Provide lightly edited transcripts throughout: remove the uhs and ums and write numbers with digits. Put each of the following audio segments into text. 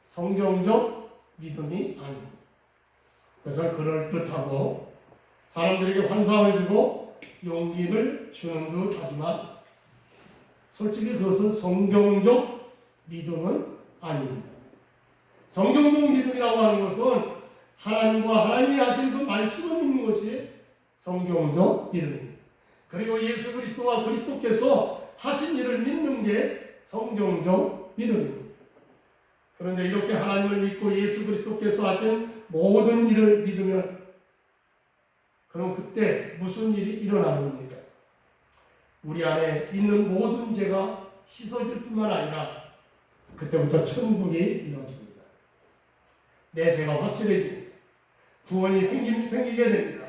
성경적 믿음이 아닙니다. 그래서 그럴듯하고 사람들에게 환상을 주고 용기를 주는 듯 하지만 솔직히 그것은 성경적 믿음은 아닙니다. 성경적 믿음이라고 하는 것은 하나님과 하나님이 하신 그 말씀을 믿는 것이 성경적 믿음입니다. 그리고 예수 그리스도와 그리스도께서 하신 일을 믿는 게 성경적 믿음입니다. 그런데 이렇게 하나님을 믿고 예수 그리스도께서 하신 모든 일을 믿으면 그럼 그때 무슨 일이 일어나는 겁니까? 우리 안에 있는 모든 죄가 씻어질 뿐만 아니라 그때부터 천국이 이루어집니다. 내 죄가 확실해집니다. 구원이 생기게 됩니다.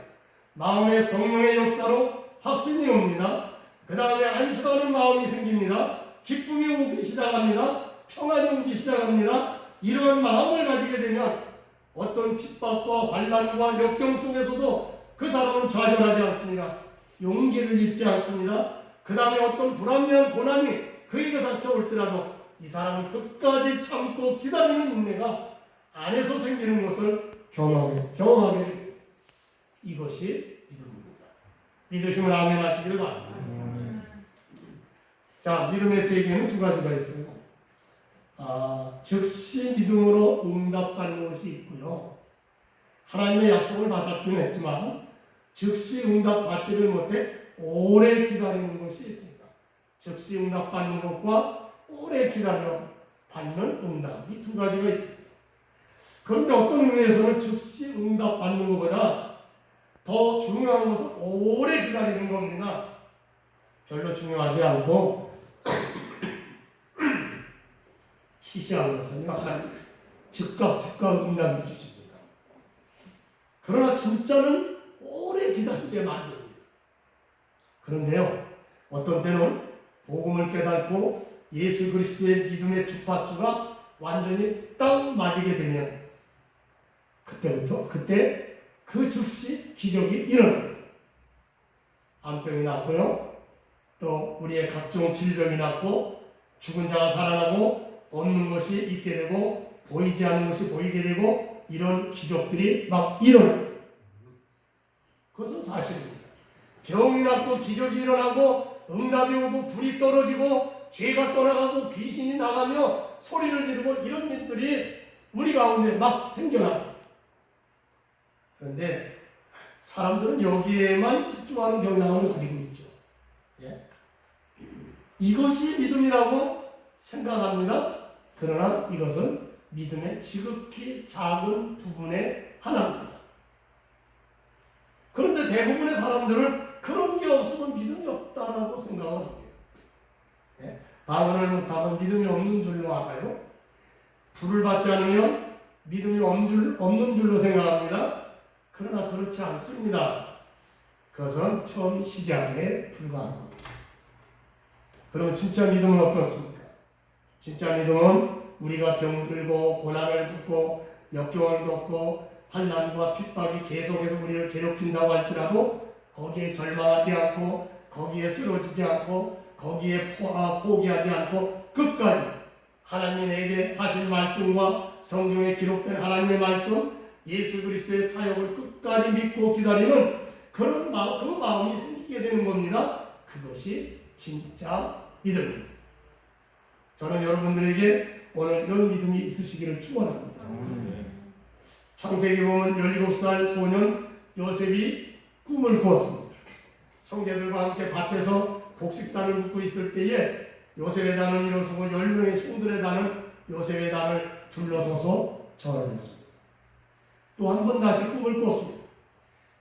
마음의 성령의 역사로 확신이 옵니다. 그 다음에 안식하는 마음이 생깁니다. 기쁨이 오기 시작합니다. 평안이 오기 시작합니다. 이런 마음을 가지게 되면 어떤 핍박과 환난과 역경 속에서도 그 사람은 좌절하지 않습니다. 용기를 잃지 않습니다. 그 다음에 어떤 불합리한 고난이 그에게 닥쳐올지라도 이 사람은 끝까지 참고 기다리는 인내가 안에서 생기는 것을 경험하게 됩니다. 이것이 믿음입니다. 믿으시면 아멘 하시기를 바랍니다. 자, 믿음의 세계에는 두 가지가 있어요. 즉시 믿음으로 응답받는 것이 있고요. 하나님의 약속을 받았긴 했지만 즉시 응답받지를 못해 오래 기다리는 것이 있습니다. 즉시 응답받는 것과 오래 기다려 받는 응답, 이 두 가지가 있습니다. 그런데 어떤 의미에서는 즉시 응답받는 것보다 더 중요한 것은 오래 기다리는 겁니다. 별로 중요하지 않고 시시한 것은요, 하나님 즉각 응답해 주십니다. 그러나 진짜는 오래 기다리게 만듭니다. 그런데요, 어떤 때는 복음을 깨닫고 예수 그리스도의 믿음의 주파수가 완전히 딱 맞게 되면 그때 그 즉시 기적이 일어납니다. 암병이 낫고요, 또 우리의 각종 질병이 낫고 죽은 자가 살아나고 없는 것이 있게 되고 보이지 않는 것이 보이게 되고 이런 기적들이 막 일어납니다. 그것은 사실입니다. 병이 낫고 기적이 일어나고 응답이 오고 불이 떨어지고 죄가 떠나가고 귀신이 나가며 소리를 지르고 이런 일들이 우리 가운데 막 생겨납니다. 그런데 사람들은 여기에만 집중하는 경향을 가지고 있죠. 예? 이것이 믿음이라고 생각합니다. 그러나 이것은 믿음의 지극히 작은 부분의 하나입니다. 그런데 대부분의 사람들은 그런 게 없으면 믿음이 없다라고 생각을 합니다. 네? 방언을 못하면 믿음이 없는 줄로 알아요. 불을 받지 않으면 믿음이 없는 줄로 생각합니다. 그러나 그렇지 않습니다. 그것은 처음 시작에 불과한 겁니다. 그럼 진짜 믿음은 어떻습니까? 진짜 믿음은 우리가 병들고 고난을 받고 역경을 겪고 환난과 핍박이 계속해서 우리를 괴롭힌다고 할지라도 거기에 절망하지 않고 거기에 쓰러지지 않고 거기에 포기하지 않고 끝까지 하나님이 내게 하신 말씀과 성경에 기록된 하나님의 말씀, 예수 그리스도의 사역을 끝까지 믿고 기다리는 그런 그 마음이 생기게 되는 겁니다. 그것이 진짜 믿음입니다. 저는 여러분들에게 오늘 이런 믿음이 있으시기를 축원합니다. 창세기 보면 17살 소년 요셉이 꿈을 꾸었습니다. 형제들과 함께 밭에서 곡식단을 묶고 있을 때에 요셉의 단은 일어서고 10명의 손들의 단은 요셉의 단을 둘러서서 절을 했습니다. 또 한 번 다시 꿈을 꿨습니다.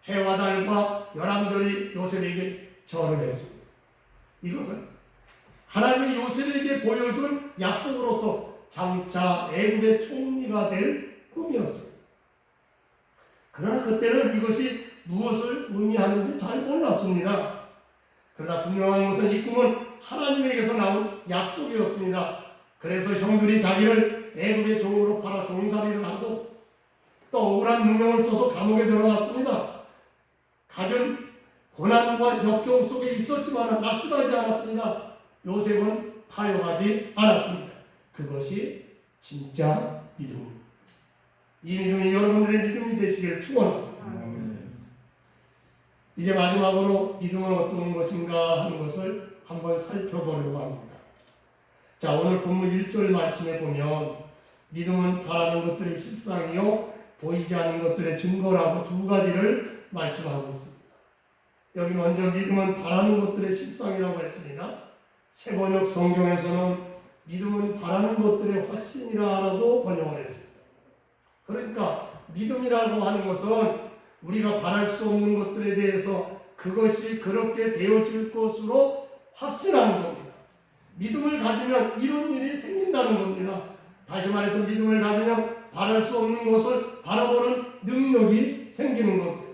해와 달과 11별이 요셉에게 절을 했습니다. 이것은 하나님이 요셉에게 보여준 약속으로서 장차 애굽의 총리가 될 꿈이었습니다. 그러나 그때는 이것이 무엇을 의미하는지 잘 몰랐습니다. 그러나 분명한 것은 이 꿈은 하나님에게서 나온 약속이었습니다. 그래서 형들이 자기를 애굽의 종으로 팔아 종살이를 하고 또 억울한 누명을 써서 감옥에 들어갔습니다. 갖은 고난과 역경 속에 있었지만 낙심하지 않았습니다. 요셉은 타협하지 않았습니다. 그것이 진짜 믿음. 이 믿음이 여러분들의 믿음이 되시기를 축원합니다. 이제 마지막으로 믿음은 어떤 것인가 하는 것을 한번 살펴보려고 합니다. 자, 오늘 본문 1절 말씀에 보면 믿음은 바라는 것들의 실상이요 보이지 않는 것들의 증거라고 두 가지를 말씀하고 있습니다. 여기 먼저 믿음은 바라는 것들의 실상이라고 했습니다. 새번역 성경에서는 믿음은 바라는 것들의 확신이라고 번역을 했습니다. 그러니까 믿음이라고 하는 것은 우리가 바랄 수 없는 것들에 대해서 그것이 그렇게 되어질 것으로 확신하는 겁니다. 믿음을 가지면 이런 일이 생긴다는 겁니다. 다시 말해서 믿음을 가지면 바랄 수 없는 것을 바라보는 능력이 생기는 겁니다.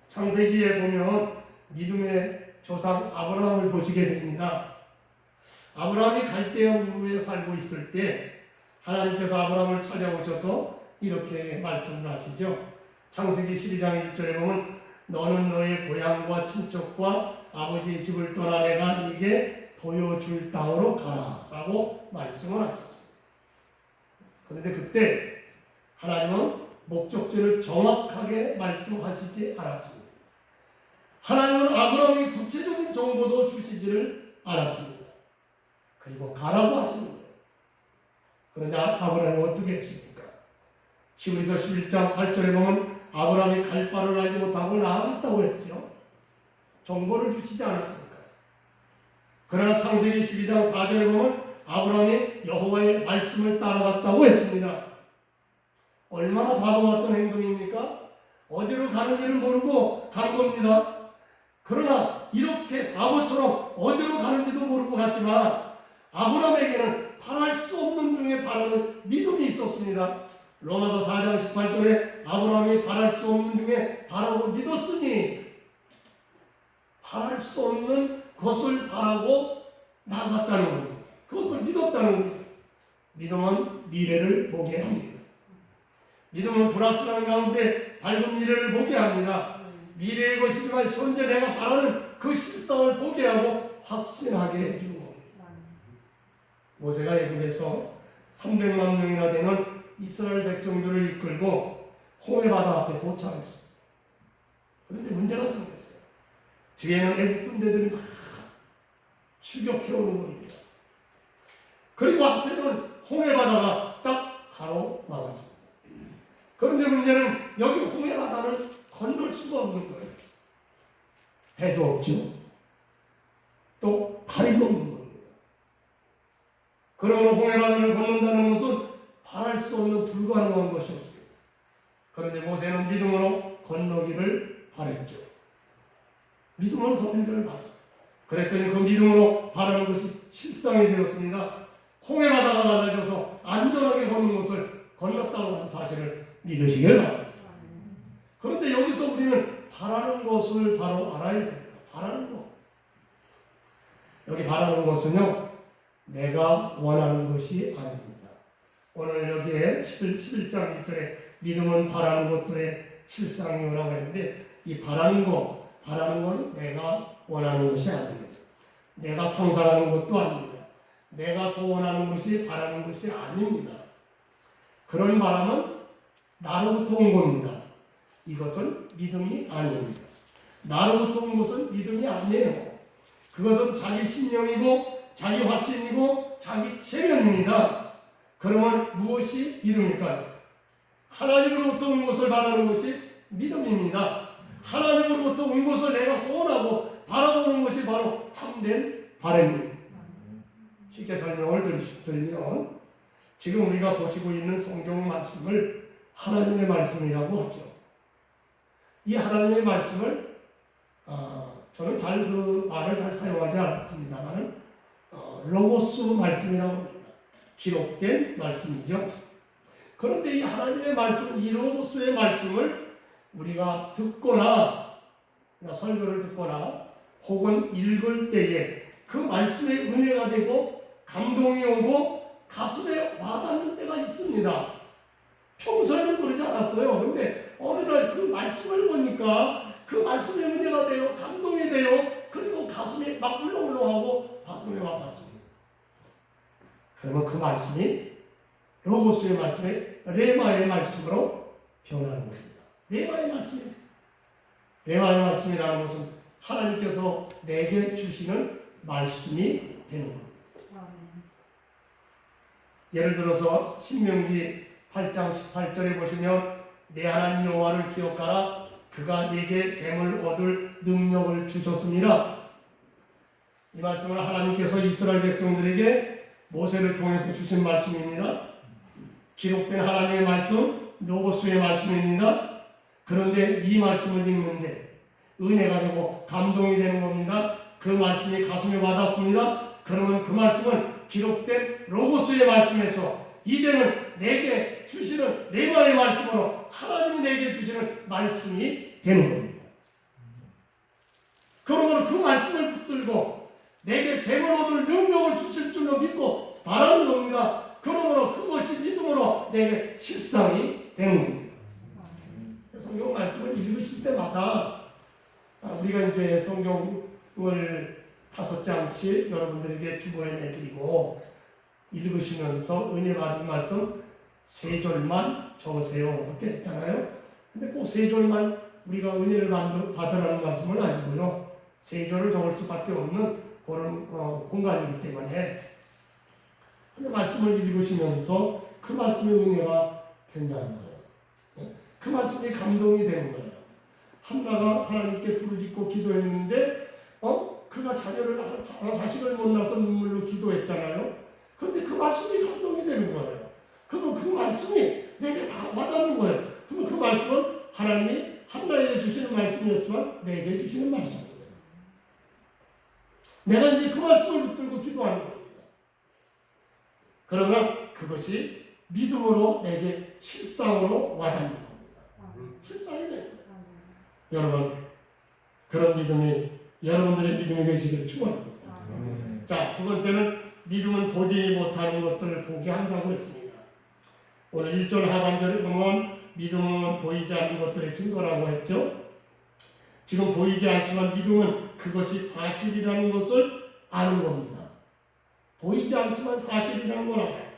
창세기에 보면 믿음의 조상 아브라함을 보시게 됩니다. 아브라함이 갈대아 우르에 살고 있을 때 하나님께서 아브라함을 찾아오셔서 이렇게 말씀을 하시죠. 창세기 12장 1절에 보면 너는 너의 고향과 친척과 아버지의 집을 떠나 내가 네게 보여줄 땅으로 가라 라고 말씀을 하셨습니다. 그런데 그때 하나님은 목적지를 정확하게 말씀하시지 않았습니다. 하나님은 아브라함에게 구체적인 정보도 주시지를 않았습니다. 그리고 가라고 하시는 거예요. 그런데 아브라함이 어떻게 했습니까? 히브리서 11장 8절에 보면 아브라함이 갈 바를 알지 못하고 나아갔다고 했죠. 정보를 주시지 않았습니까? 그러나 창세기 12장 4절에 보면 아브라함이 여호와의 말씀을 따라갔다고 했습니다. 얼마나 바보 같은 행동입니까? 어디로 가는지를 모르고 간 겁니다. 그러나 이렇게 바보처럼 어디로 가는지도 모르고 갔지만 아브라함에게는 바랄 수 없는 중에 바라는 믿음이 있었습니다. 로마서 4장 18절에 아브라함이 바랄 수 없는 중에 바라고 믿었으니 바랄 수 없는 것을 바라고 나갔다는 겁니다. 그것을 믿었다는 겁니다. 믿음은 미래를 보게 합니다. 믿음은 불확실한 가운데 밝은 미래를 보게 합니다. 미래의 것이지만 현재 내가 바라는 그 실상을 보게 하고 확신하게 해주는 겁니다. 모세가 애굽에서 300만 명이나 되는 이스라엘 백성들을 이끌고 홍해바다 앞에 도착했습니다. 그런데 문제가 생겼어요. 뒤에는 애국 군대들이 막 추격해오는 겁니다. 그리고 앞에는 홍해바다가 딱 가로막았습니다. 그런데 문제는 여기 홍해바다를 건널 수가 없는 거예요. 배도 없죠. 또 다리도 없는 겁니다. 그러므로 홍해바다를 건넌다는 것은 바랄 수 없는 불가능한 것이었습니다. 그런데 모세는 믿음으로 건너기를 바랬죠. 믿음으로 건너기를 바랬어요. 그랬더니 그 믿음으로 바라는 것이 실상이 되었습니다. 홍해바다가 갈라져서 안전하게 걷는 것을 건넜다고 하는 사실을 믿으시길 바랍니다. 그런데 여기서 우리는 바라는 것을 바로 알아야 됩니다. 바라는 것. 여기 바라는 것은요, 내가 원하는 것이 아닙니다. 오늘 여기에 11장 1절에 믿음은 바라는 것들의 실상이라고 했는데 이 바라는 것은 내가 원하는 것이 아닙니다. 내가 상상하는 것도 아닙니다. 내가 소원하는 것이 바라는 것이 아닙니다. 그런 바람은 나로부터 온 겁니다. 이것은 믿음이 아닙니다. 나로부터 온 것은 믿음이 아니에요. 그것은 자기 신념이고 자기 확신이고 자기 체면입니다. 그러면 무엇이 믿음일까요? 하나님으로부터 온 것을 바라는 것이 믿음입니다. 하나님으로부터 온 것을 내가 소원하고 바라보는 것이 바로 참된 바람입니다. 쉽게 설명을 드리면 지금 우리가 보시고 있는 성경 말씀을 하나님의 말씀이라고 하죠. 이 하나님의 말씀을 저는 그 말을 잘 사용하지 않았습니다만 로고스 말씀이라고 합니다. 기록된 말씀이죠. 그런데 이 하나님의 말씀, 이 로고스의 말씀을 우리가 듣거나 설교를 듣거나 혹은 읽을 때에 그 말씀의 은혜가 되고 감동이 오고 가슴에 와닿는 때가 있습니다. 평소에는 그러지 않았어요. 그런데 어느 날 그 말씀을 보니까 그 말씀의 은혜가 돼요. 감동이 돼요. 그리고 가슴이 막 울렁울렁하고 가슴에 와닿습니다. 그러면 그 말씀이 로고스의 말씀이 레마의 말씀으로 변하는 겁니다. 레마의 말씀이 레마의 말씀이라는 것은 하나님께서 내게 주시는 말씀이 되는 겁니다. 예를 들어서 신명기 8장 18절에 보시면 내 하나님 여호와를 기억하라 그가 네게 재물 얻을 능력을 주셨습니다. 이 말씀을 하나님께서 이스라엘 백성들에게 모세를 통해서 주신 말씀입니다. 기록된 하나님의 말씀, 로고스의 말씀입니다. 그런데 이 말씀을 읽는데 은혜가 되고 감동이 되는 겁니다. 그 말씀이 가슴에 와닿습니다. 그러면 그 말씀은 기록된 로고스의 말씀에서 이제는 내게 주시는 레마의 말씀으로 하나님이 내게 주시는 말씀이 되는 겁니다. 그러므로 그 말씀을 붙들고 내게 재물 얻을 능력을 주실 줄로 믿고 바라는 겁니다. 그러므로 그것이 믿음으로 내게 실상이 되는 겁니다. 성경 말씀을 읽으실 때마다 우리가 이제 성경을 5장씩 여러분들에게 주보에 내드리고 읽으시면서 은혜 받은 말씀 3절만 적으세요. 그렇게 했잖아요. 근데 꼭 3절만 우리가 은혜를 받으라는 말씀은 아니고요. 3절을 적을 수밖에 없는 그런 공간이기 때문에 말씀을 읽으시면서 그 말씀의 은혜가 된다는 거예요. 그 말씀이 감동이 되는 거예요. 한나가 하나님께 부르짖고 기도했는데 그가 자식을 못 낳아서 눈물로 기도했잖아요. 그런데 그 말씀이 감동이 되는 거예요. 그리고 그 말씀이 내게 다 와닿는 거예요. 그리고 그 말씀은 하나님이 한나에게 주시는 말씀이었지만 내게 주시는 말씀이에요. 내가 이제 그 말씀을 붙들고 기도하는 겁니다. 그러면 그것이 믿음으로 내게 실상으로 와닿는 겁니다. 실상이 됩니다. 여러분, 그런 믿음이 여러분들의 믿음이 되시기를 축원합니다. 자, 두 번째는 믿음은 보지 못하는 것들을 보게 한다고 했습니다. 오늘 1절 하반절에 보면 믿음은 보이지 않는 것들의 증거라고 했죠. 지금 보이지 않지만 믿음은 그것이 사실이라는 것을 아는 겁니다. 보이지 않지만 사실이라는 걸 알아요.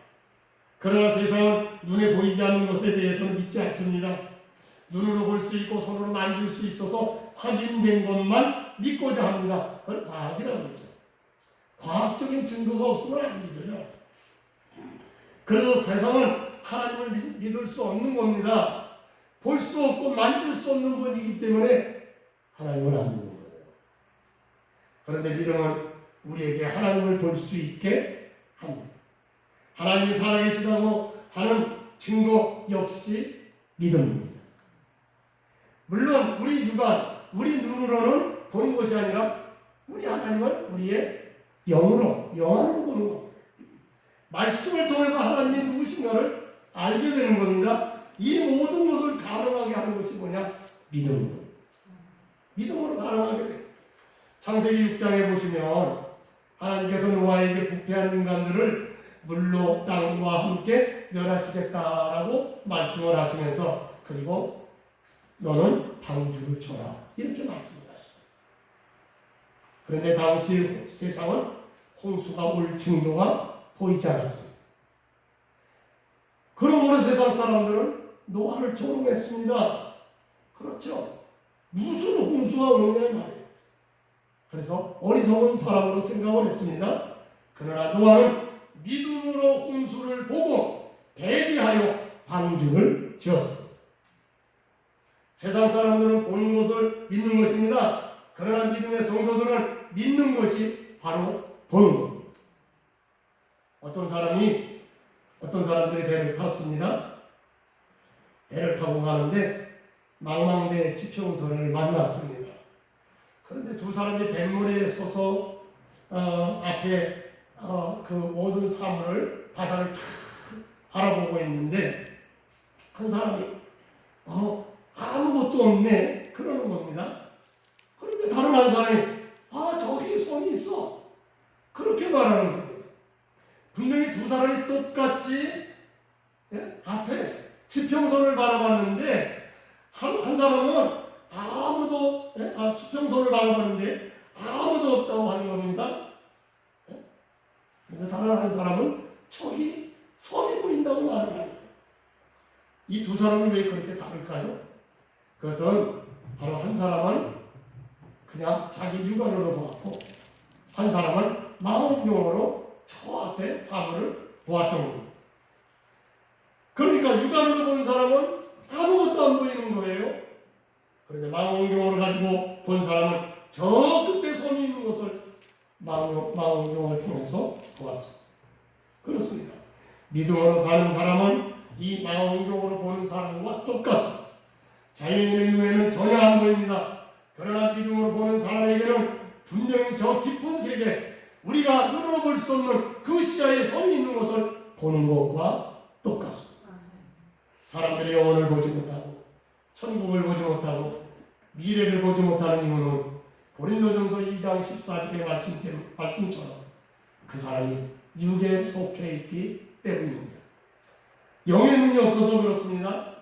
그러나 세상은 눈에 보이지 않는 것에 대해서는 믿지 않습니다. 눈으로 볼 수 있고 손으로 만질 수 있어서 확인된 것만 믿고자 합니다. 그걸 과학이라고 그러죠. 과학적인 증거가 없으면 안 믿어요. 그래서 세상은 하나님을 믿을 수 없는 겁니다. 볼 수 없고 만질 수 없는 분이기 때문에 하나님을 안 믿는 거예요. 그런데 믿음은 우리에게 하나님을 볼 수 있게 합니다. 하나님이 살아계시다고 하는 증거 역시 믿음입니다. 물론 우리 육안, 우리 눈으로는 보는 것이 아니라 우리 하나님을 우리의 영으로 보는 겁니다. 말씀을 통해서 하나님이 누구신가를 알게 되는 겁니다. 이 모든 것을 가능하게 하는 것이 뭐냐? 믿음입니다. 믿음으로 가능하게 돼요. 창세기 6장에 보시면 하나님께서 노아에게 부패한 인간들을 물로 땅과 함께 멸하시겠다라고 말씀을 하시면서 그리고 너는 방주를 쳐라 이렇게 말씀을 하십니다. 그런데 당시 세상은 홍수가 올 징조가 보이지 않았습니다. 그러므로 세상 사람들은 노아를 조롱했습니다. 그렇죠. 무슨 홍수가 오느냐 말이에요. 그래서 어리석은 사람으로 생각을 했습니다. 그러나 노아는 믿음으로 홍수를 보고 대비하여 방주를 지었습니다. 세상 사람들은 보는 것을 믿는 것입니다. 그러나 믿음의 성도들은 믿는 것이 바로 보는 겁니다. 어떤 사람들이 배를 탔습니다. 배를 타고 가는데 망망대 지평선을 만났습니다. 그런데 두 사람이 뱃물에 서서 앞에 그 모든 사물을 바다를 탁 바라보고 있는데 한 사람이 아무것도 없네 그러는 겁니다. 그런데 다른 한 사람이 저기 손이 있어 그렇게 말하는 겁니다. 분명히 두 사람이 똑같이 앞에 지평선을 바라봤는데 한 사람은 수평선을 바라봤는데 아무도 없다고 하는 겁니다. 근데 다른 한 사람은 저기 섬이 보인다고 말을 하는 거예요. 이 두 사람이 왜 그렇게 다를까요? 그것은 바로 한 사람은 그냥 자기 육안으로 보았고 한 사람은 망원경으로 저 앞에 사물을 보았던 겁니다. 그러니까 육안으로 본 사람은 아무것도 안 보이는 거예요. 그런데 망원경으로 가지고 본 사람은 저 끝에 섬이 있는 것을 망원경을 통해서 보았습니다. 그렇습니다. 믿음으로 사는 사람은 이 망원경으로 보는 사람과 똑같습니다. 자연인의 눈에는 전혀 안 보입니다. 그러나 믿음으로 보는 사람에게는 분명히 저 깊은 세계, 우리가 눈으로 볼 수 없는 그 시야에 섬이 있는 것을 보는 것과 똑같습니다. 사람들이 영혼을 보지 못하고 천국을 보지 못하고 미래를 보지 못하는 이유는 고린도전서 2장 14절의 말씀처럼 그 사람이 육에 속해 있기 때문입니다. 영의 눈이 없어서 그렇습니다.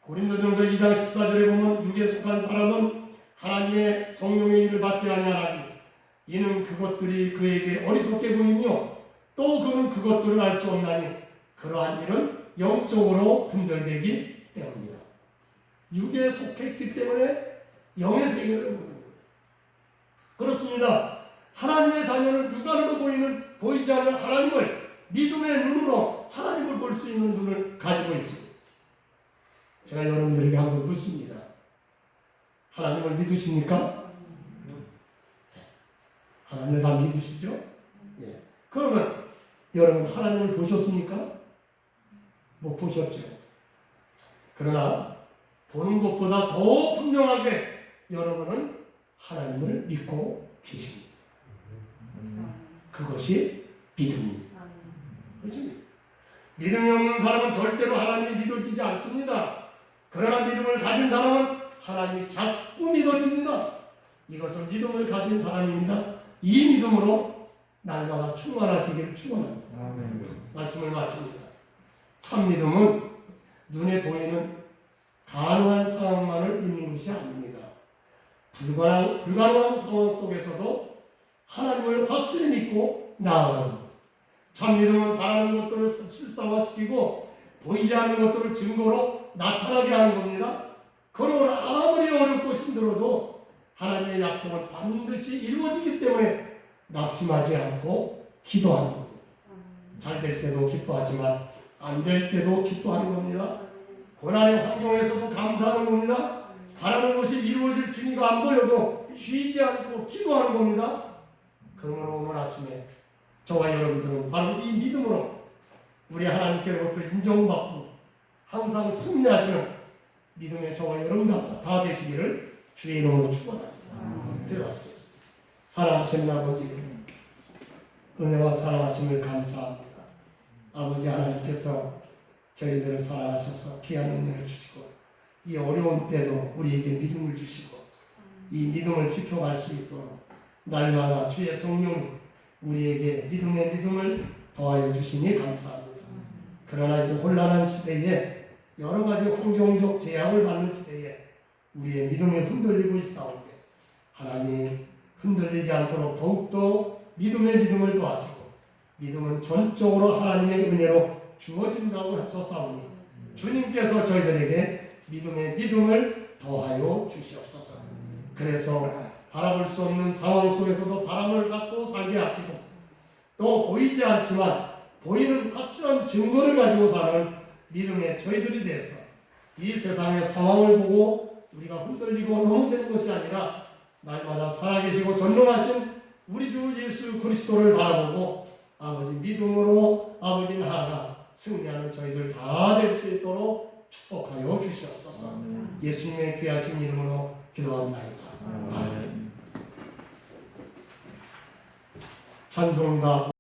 고린도전서 2장 14절에 보면 육에 속한 사람은 하나님의 성령의 일을 받지 아니하나니 이는 그것들이 그에게 어리석게 보이며 또 그는 그것들을 알 수 없나니 그러한 일은 영적으로 분별되기 때문이다. 육에 속했기 때문에 영의 세계를 보는 거예요. 그렇습니다. 하나님의 자녀는 육안으로 보이지 않는 하나님을 믿음의 눈으로 하나님을 볼 수 있는 눈을 가지고 있습니다. 제가 여러분들에게 한번 묻습니다. 하나님을 믿으십니까? 하나님을 다 믿으시죠? 예. 그러면 여러분 하나님을 보셨습니까? 못 보셨죠. 그러나 보는 것보다 더 분명하게 여러분은 하나님을 믿고 계십니다. 그것이 믿음입니다. 그렇지? 믿음이 없는 사람은 절대로 하나님이 믿어지지 않습니다. 그러나 믿음을 가진 사람은 하나님이 자꾸 믿어집니다. 이것은 믿음을 가진 사람입니다. 이 믿음으로 날마다 충만하시기를 축원합니다. 말씀을 마칩니다. 참 믿음은 눈에 보이는 가능한 상황만을 믿는 것이 아닙니다. 불가능한 상황 속에서도 하나님을 확실히 믿고 나아가는 것. 참 믿음은 바라는 것들을 실상화시키고 보이지 않는 것들을 증거로 나타나게 하는 겁니다. 그러므로 아무리 어렵고 힘들어도 하나님의 약속은 반드시 이루어지기 때문에 낙심하지 않고 기도하는 겁니다. 잘 될 때도 기뻐하지만 안 될 때도 기뻐하는 겁니다. 고난의 환경에서도 감사하는 겁니다. 바라는 것이 이루어질 기미가 안 보여도 쉬지 않고 기도하는 겁니다. 그러므로 오늘 아침에 저와 여러분들은 바로 이 믿음으로 우리 하나님께로부터 인정받고 항상 승리하시는 믿음의 저와 여러분 다 되시기를 주의 이름으로 축원합니다. 기도하시겠습니다. 사랑하시는 아버지, 은혜와 사랑하심을 감사합니다. 아버지 하나님께서 저희들을 사랑하셔서 귀한 은혜를 주시고 이 어려운 때도 우리에게 믿음을 주시고 이 믿음을 지켜갈 수 있도록 날마다 주의 성령이 우리에게 믿음을 더하여 주시니 감사합니다. 그러나 이 혼란한 시대에 여러 가지 환경적 제약을 받는 시대에 우리의 믿음이 흔들리고 있사오니 하나님 흔들리지 않도록 더욱더 믿음을 더하시고 믿음은 전적으로 하나님의 은혜로 주어진다고 하셨사오니 주님께서 저희들에게 믿음을 더하여 주시옵소서. 그래서 바라볼 수 없는 상황 속에서도 바람을 갖고 살게 하시고 또 보이지 않지만 보이는 확실한 증거를 가지고 사는 믿음의 저희들이 되어서 이 세상의 상황을 보고 우리가 흔들리고 넘어지는 것이 아니라 날마다 살아계시고 전능하신 우리 주 예수 그리스도를 바라보고 아버지 믿음으로 아버지 나아가 승리하는 저희들 다 될 수 있도록 축복하여 주시옵소서. 예수님의 귀하신 이름으로 기도합니다. 아멘. 찬송가